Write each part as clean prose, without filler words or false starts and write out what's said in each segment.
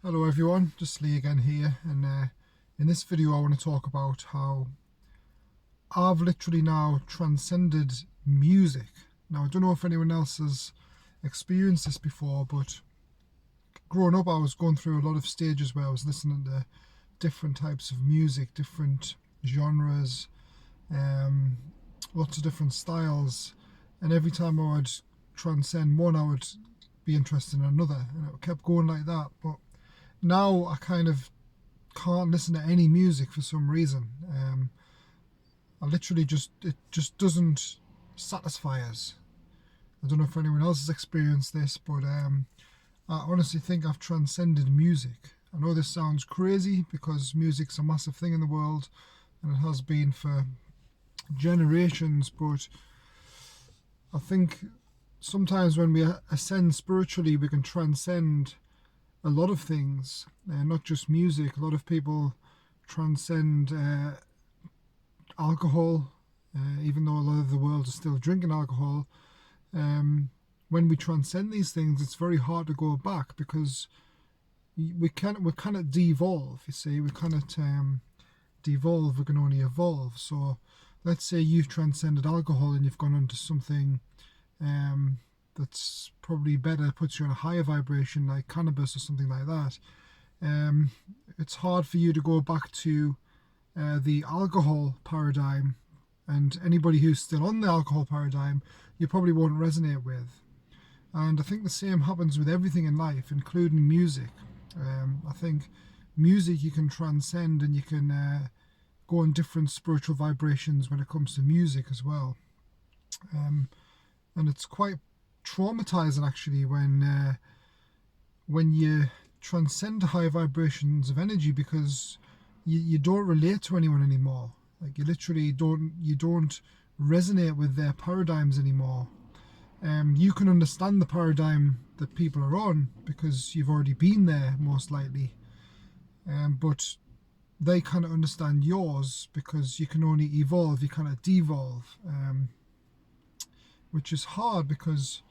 Hello everyone, just Lee again here, and in this video I want to talk about how I've literally now transcended music. Now I don't know if anyone else has experienced this before, but growing up I was going through a lot of stages where I was listening to different types of music, different genres, um, lots of different styles, and every time I would transcend one I would be interested in another, and it kept going like that. But now I kind of can't listen to any music for some reason. I literally it just doesn't satisfy us. I don't know if anyone else has experienced this, but I honestly think I've transcended music. I know this sounds crazy because music's a massive thing in the world and it has been for generations, but I think sometimes when we ascend spiritually we can transcend a lot of things, not just music. A lot of people transcend alcohol, even though a lot of the world is still drinking alcohol. When we transcend these things, it's very hard to go back because we cannot devolve. You see, we cannot devolve. We can only evolve. So, let's say you've transcended alcohol and you've gone on to something that's probably better, puts you on a higher vibration like cannabis or something like that. It's hard for you to go back to the alcohol paradigm, and anybody who's still on the alcohol paradigm you probably won't resonate with. And I think the same happens with everything in life, including music. I think music you can transcend, and you can go on different spiritual vibrations when it comes to music as well. And it's quite traumatizing actually when you transcend high vibrations of energy, because you don't relate to anyone anymore. Like you literally don't resonate with their paradigms anymore. You can understand the paradigm that people are on because you've already been there most likely, but they kind of understand yours because you can only evolve, you kind of devolve, which is hard because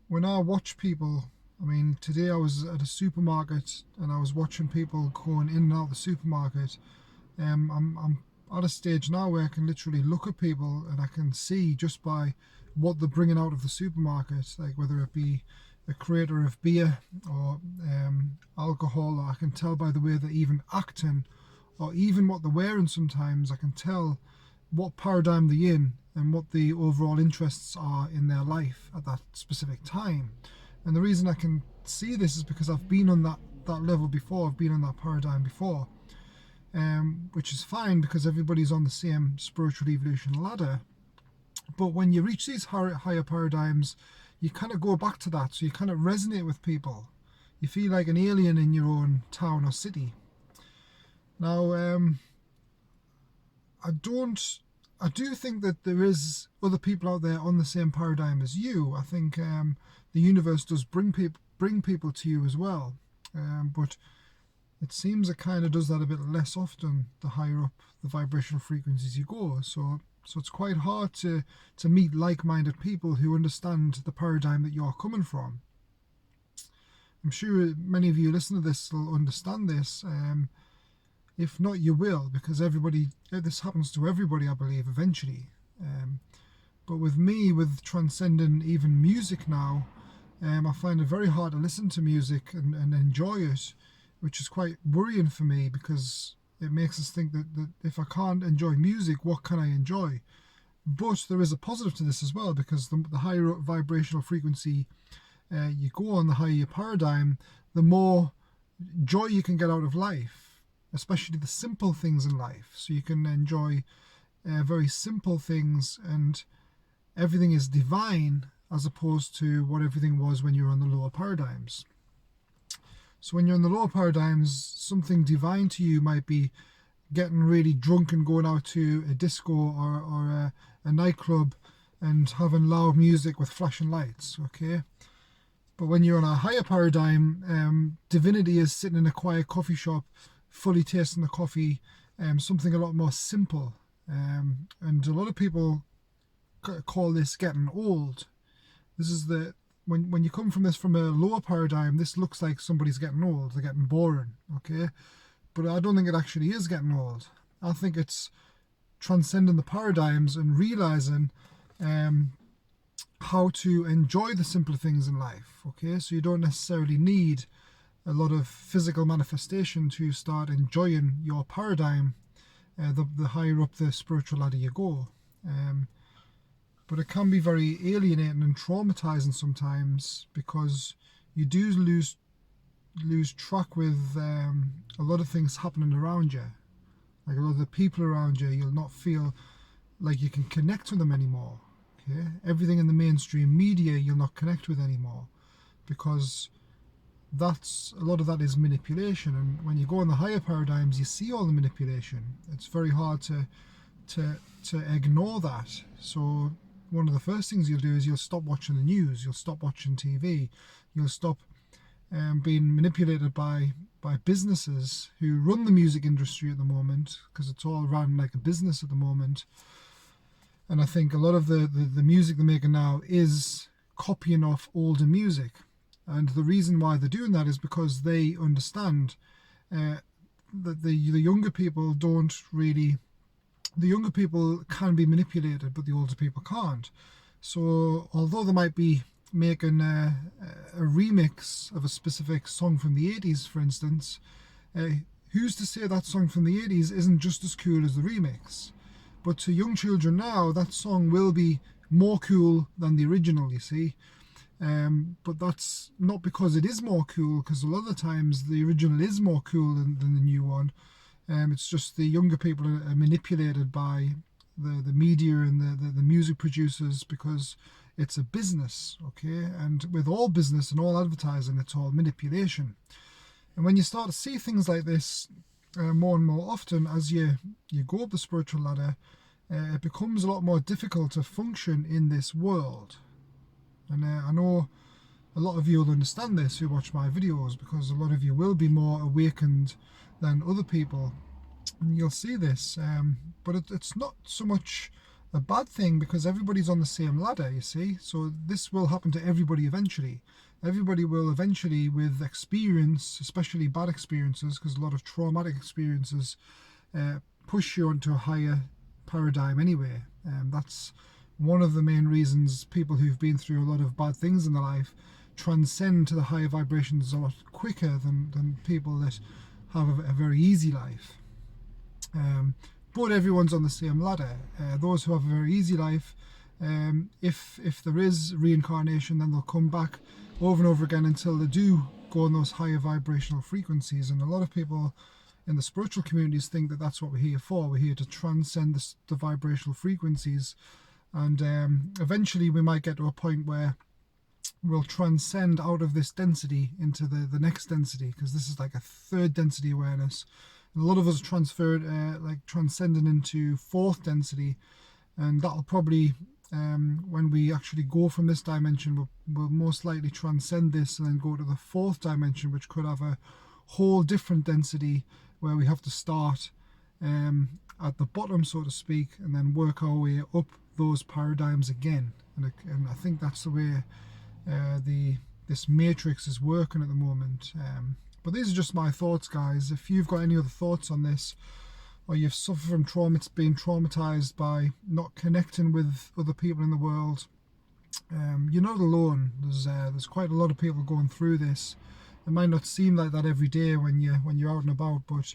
when I watch people, I mean, today I was at a supermarket and I was watching people going in and out of the supermarket. I'm at a stage now where I can literally look at people and I can see just by what they're bringing out of the supermarket, like whether it be a creator of beer or alcohol, or I can tell by the way they're even acting, or even what they're wearing. Sometimes I can tell what paradigm they're in and what the overall interests are in their life at that specific time. And the reason I can see this is because I've been on that level before. I've been on that paradigm before, which is fine because everybody's on the same spiritual evolution ladder. But when you reach these higher paradigms, you kind of go back to that, so you kind of resonate with people. You feel like an alien in your own town or city. Now, I do think that there is other people out there on the same paradigm as you. I think the universe does bring people to you as well, but it seems it kind of does that a bit less often the higher up the vibrational frequencies you go. So it's quite hard to meet like-minded people who understand the paradigm that you're coming from. I'm sure many of you listen to this will understand this. If not, you will, because this happens to everybody, I believe, eventually. But with me, with transcending even music now, I find it very hard to listen to music and enjoy it, which is quite worrying for me because it makes us think that if I can't enjoy music, what can I enjoy? But there is a positive to this as well, because the higher up vibrational frequency you go on, the higher your paradigm, the more joy you can get out of life, especially the simple things in life. So you can enjoy very simple things, and everything is divine as opposed to what everything was when you're on the lower paradigms. So when you're in the lower paradigms, something divine to you might be getting really drunk and going out to a disco or a nightclub and having loud music with flashing lights, okay? But when you're on a higher paradigm, divinity is sitting in a quiet coffee shop, fully tasting the coffee, something a lot more simple. And a lot of people call this getting old. This is when you come from this from a lower paradigm, this looks like somebody's getting old, they're getting boring, okay? But I don't think it actually is getting old. I think it's transcending the paradigms and realizing how to enjoy the simpler things in life, okay? So you don't necessarily need a lot of physical manifestation to start enjoying your paradigm, the higher up the spiritual ladder you go. But it can be very alienating and traumatizing sometimes, because you do lose track with a lot of things happening around you. Like a lot of the people around you, you'll not feel like you can connect with them anymore. Okay? Everything in the mainstream media you'll not connect with anymore, because a lot of that is manipulation. And when you go in the higher paradigms, you see all the manipulation. It's very hard to ignore that. So one of the first things you'll do is you'll stop watching the news, you'll stop watching TV, you'll stop being manipulated by businesses who run the music industry at the moment, because it's all run like a business at the moment. And I think a lot of the music they're making now is copying off older music. And the reason why they're doing that is because they understand that the younger people don't really... The younger people can be manipulated, but the older people can't. So although they might be making a remix of a specific song from the 80s, for instance, who's to say that song from the 80s isn't just as cool as the remix? But to young children now, that song will be more cool than the original, you see. But that's not because it is more cool, because a lot of the times the original is more cool than the new one. It's just the younger people are manipulated by the media and the music producers, because it's a business, okay? And with all business and all advertising, it's all manipulation. And when you start to see things like this more and more often as you go up the spiritual ladder, it becomes a lot more difficult to function in this world. And I know a lot of you will understand this who watch my videos, because a lot of you will be more awakened than other people, and you'll see this. But it's not so much a bad thing, because everybody's on the same ladder, you see. So this will happen to everybody eventually. Everybody will eventually, with experience, especially bad experiences, because a lot of traumatic experiences push you onto a higher paradigm anyway. That's one of the main reasons people who've been through a lot of bad things in their life transcend to the higher vibrations a lot quicker than people that have a very easy life. But everyone's on the same ladder. Those who have a very easy life, if there is reincarnation, then they'll come back over and over again until they do go on those higher vibrational frequencies. And a lot of people in the spiritual communities think that that's what we're here for. We're here to transcend the vibrational frequencies. And eventually we might get to a point where we'll transcend out of this density into the next density, because this is like a third density awareness. And a lot of us transferred, like transcending into fourth density, and that'll probably, when we actually go from this dimension, we'll most likely transcend this and then go to the fourth dimension, which could have a whole different density, where we have to start at the bottom, so to speak, and then work our way up those paradigms again. And I think that's the way this matrix is working at the moment. But these are just my thoughts, guys. If you've got any other thoughts on this, or you've suffered from trauma, been traumatized by not connecting with other people in the world, you're not alone. There's quite a lot of people going through this. It might not seem like that every day when you're out and about, but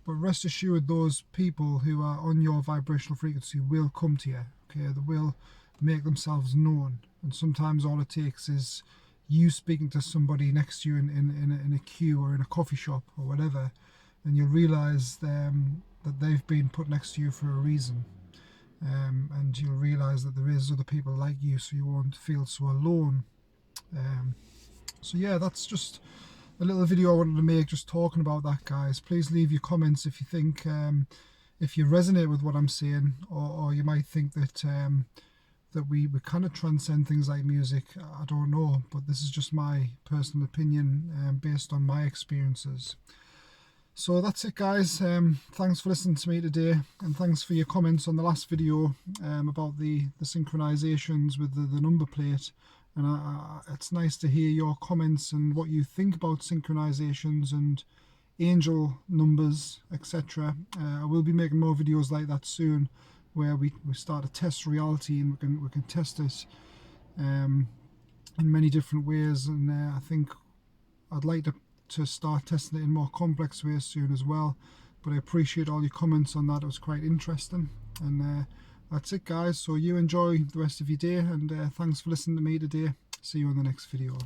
rest assured, those people who are on your vibrational frequency will come to you. Okay, they will make themselves known, and sometimes all it takes is you speaking to somebody next to you in a queue or in a coffee shop or whatever, and you'll realize that they've been put next to you for a reason, and you'll realize that there is other people like you, so you won't feel so alone. So yeah, that's just a little video I wanted to make, just talking about that, guys. Please leave your comments if you think, if you resonate with what I'm saying, or you might think that that we kind of transcend things like music. I don't know, but this is just my personal opinion based on my experiences. So that's it, guys. Thanks for listening to me today, and thanks for your comments on the last video about the synchronizations with the number plate. and it's nice to hear your comments and what you think about synchronizations and angel numbers, etc. I will be making more videos like that soon, where we start to test reality, and we can test it in many different ways. And I think I'd like to start testing it in more complex ways soon as well. But I appreciate all your comments on that. It was quite interesting. And that's it, guys. So you enjoy the rest of your day, and thanks for listening to me today. See you in the next video.